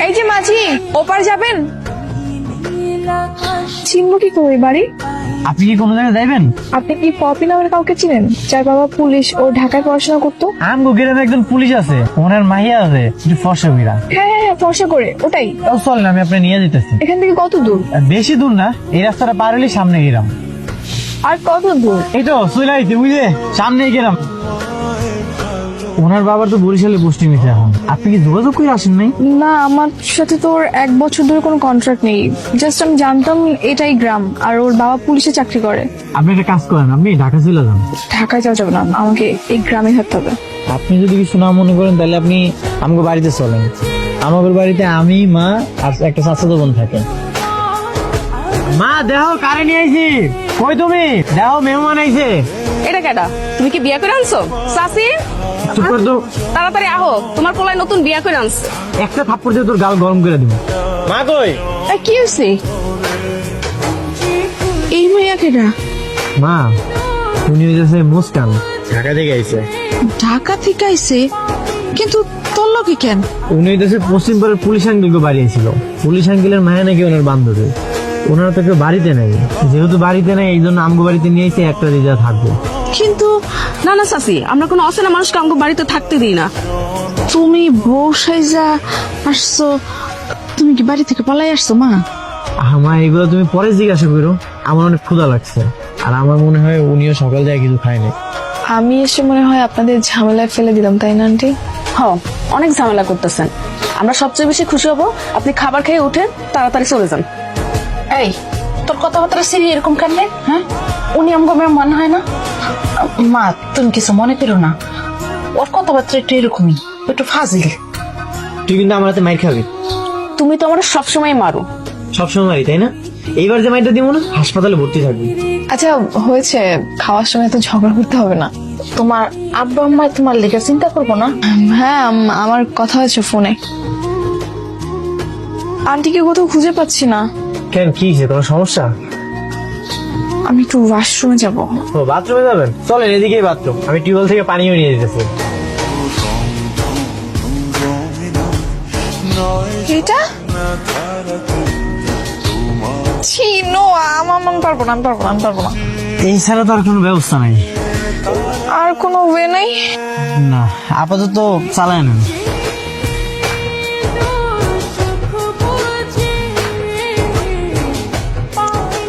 এই যে মাঝি, ওপার যাবেন? চিনব কি করে বাড়ি? আপনি কি কোনো জায়গায় যাইবেন? আপনি কি পপি নামের কাউকে চিনেন, যার বাবা পুলিশ ও ঢাকায় পড়াশোনা করতো? আমগো গ্রামে একজন পুলিশ আছে, ওনার মাহিয়া আছে, একটু ফর্সা বিরা। হ্যাঁ, ফর্সা করে, ওটাই। চলেন, আমি আপনি নিয়ে যেতেছি। এখান থেকে কত দূর? বেশি দূর না, এই রাস্তাটা পার হলে সামনে গেলাম। আর কত দূর? এই তো চলে আইতে, বুঝলে, সামনে গেলাম। ওনার বাবার তো বরিশালে পোস্টিং নিতে। এখন আপনি কি যোগাযোগ করে আসেন নাই? না, আমার সাথে তো ওর 1 বছর ধরে কোনো কন্ট্রাক্ট নেই। জাস্ট আমি জানতাম এটাই গ্রাম, আর ওর বাবা পুলিশে চাকরি করে। আপনি একটা কাজ করেন, আপনি ঢাকা চলে যান। ঢাকায় যাওয়া যাবে না, আমাকে এই গ্রামে থাকতে হবে। আপনি যদি কিছু না মনে করেন তাহলে আপনি আমাকে বাড়িতে চলেন। আমাদের বাড়িতে আমি, মা আর একটা চাচাতো বোন থাকে। মা দেখো কারে নিয়ে আইছি। কই তুমি? দেখো মেহমান আইছে। এটা কেডা? তুমি কি বিয়া করে আনছো? সাসি, চুপ কর তো। তাড়াতাড়ি আহো, তোমার পোলায় নতুন বিয়া করে আনছে। একটা থাপ্পড় দিয়ে তোর গাল গরম করে দিব। মা কই? কি হয়েছে? এই মাইয়া কেডা? মা উনি হইতেছে মুস্কান, ঢাকা থেকে আইছে। ঢাকা থেকে আইছে? কিন্তু তোর লোকে কেন? উনি হইতেছে পশ্চিম পাড়ার পুলিশ আঙ্কেলকে বাড়ি আইছিল। পুলিশ আঙ্কেলের মায়া নাকি ওনার বান্ধবী। ওনারা তো কেউ বাড়িতে নেই, যেহেতু বাড়িতে নেই এই জন্য আমগো বাড়িতে নিয়ে এসে একটা রিজা থাকবো। কিন্তু না না সাসি, আমরা কোনো অচেনা মানুষকে আমাকে বাড়িতে থাকতে দিই না। তুমি বউ সাইজা আসছো, তুমি কি বাড়ি থেকে পালাই আসছো? মা মা এগুলো তুমি পরে জিজ্ঞাসা করো। আমার অনেক ক্ষুধা লাগছে, আর আমার মনে হয় উনিও সকাল থেকে কিছু খায়নি। আমি এসে মনে হয় আপনাদের ঝামেলায় ফেলে দিলাম, তাই না আন্টি? অনেক ঝামেলা করতেছেন। আমরা সবচেয়ে বেশি খুশি হব আপনি খাবার খেয়ে উঠে তাড়াতাড়ি চলে যান। এই তোর কথাবার্তা সিরি এরকম কেন? হ্যাঁ, উনি আমগো মেহমান হয় না? মা তুমি কিছু মনে করো না, ওর কথাবার্তা একটু এরকমই, একটু ফাজিল। তুই কিন্তু আমার হাতে মাইর খাবি। তুমি তো আমার সবসময় মারো। সবসময় মারি, তাই না? এইবার যে মাইরটা দিব না, হাসপাতালে ভর্তি থাকবি। আচ্ছা হয়েছে, খাওয়ার সময় তো ঝগড়া করতে হবে না। তোমার আব্বা আম্মা তোমার লেগে চিন্তা করবো না? হ্যাঁ, আমার কথা হয়েছে ফোনে। আন্টিকে কোথাও খুঁজে পাচ্ছি না। কেন, কি হয়েছে? কোনো সমস্যা? আমি একটু ওয়াশরুমে যাব। ও বাথরুমে যাবেন? চলেন, এদিকেই বাথরুম। আমি টিউবওয়েল থেকে পানিও নিয়ে যেতেছি। এটা ছি, নো, আমি পারবো না, আমি পারবো না, আমি পারবো না। এই ছাড়া তো আর কোনো ব্যবস্থা নাই। আর কোনো ওয়ে নাই? না, আপাতত চালায় নেন।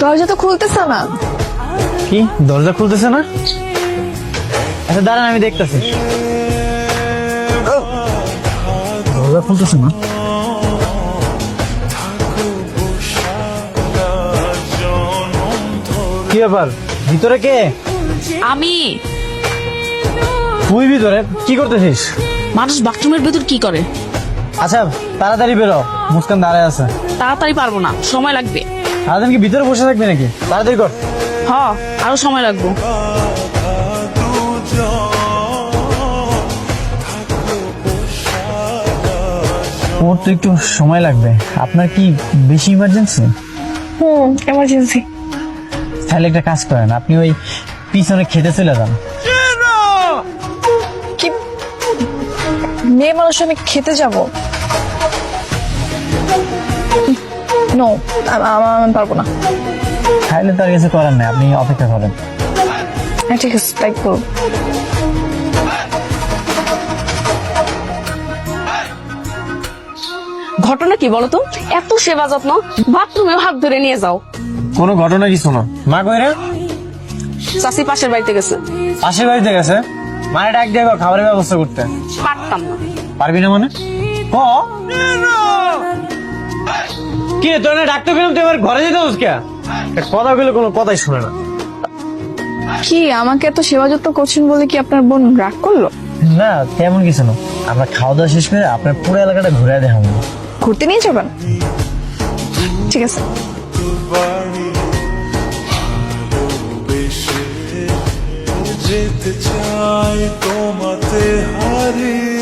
দরজা তো খুলতেছে না। কি দরজা খুলতেছে না? আচ্ছা দাঁড়ান, আমি দেখতেছি। দরজা খুলতেছে না। কি ব্যাপার, ভিতরে কে? আমি। তুই ভিতরে কি করতেছিস? মানুষ বাথরুমের ভেতর কি করে? আচ্ছা তাড়াতাড়ি বেরো, মুস্কান দাঁড়ায় আছে। তাড়াতাড়ি পারবো না, সময় লাগবে। সারাদিন কি ভিতরে বসে থাকবি নাকি? তাড়াতাড়ি কর। আরো সময় লাগবে। ওর তো একটু সময় লাগবে। আপনার কি বেশি ইমার্জেন্সি? এমার্জেন্সি। তাহলে একটা কাজ করেন, আপনি ওই পিছনে খেতে চলে যান। কি মেয়ে মানুষ, আমি খেতে যাব? নো, আমি পারবো না। খাইলে তার কিছু করার নাই, আপনি অপেক্ষা করেন। হ্যাঁ ঠিক আছে, তাই করো। ঘটনা কি বলতো? এত সেবা যত্ন, বাথরুমে হাত ধরে নিয়ে যাও। কোনো ঘটনা কিছু না। মা কই রে? চাষি পাশের বাড়িতে গেছে। পাশের বাড়িতে গেছে? মানে ডাক দিয়ে খাবারের ব্যবস্থা করতে। পারতাম না। পারবি না মানে? ও কি তোর না ডাক্তার গেলাম, তুই এবার ঘরে যেতে হস কে? কথা বলে কোনো কথাই শুনে না। কি আমাকে এত সেবা যত্ন করছেন বলে কি আপনার বোন রাগ করলো? না তেমন কিছু না, আমরা খাওয়া দাওয়া শেষ করে আপনার পুরো এলাকাটা ঘুরে দেখাবো। ঘুরতে নিয়ে যাবেন? ঠিক আছে। যেতে চাই তোমাতে হারিয়ে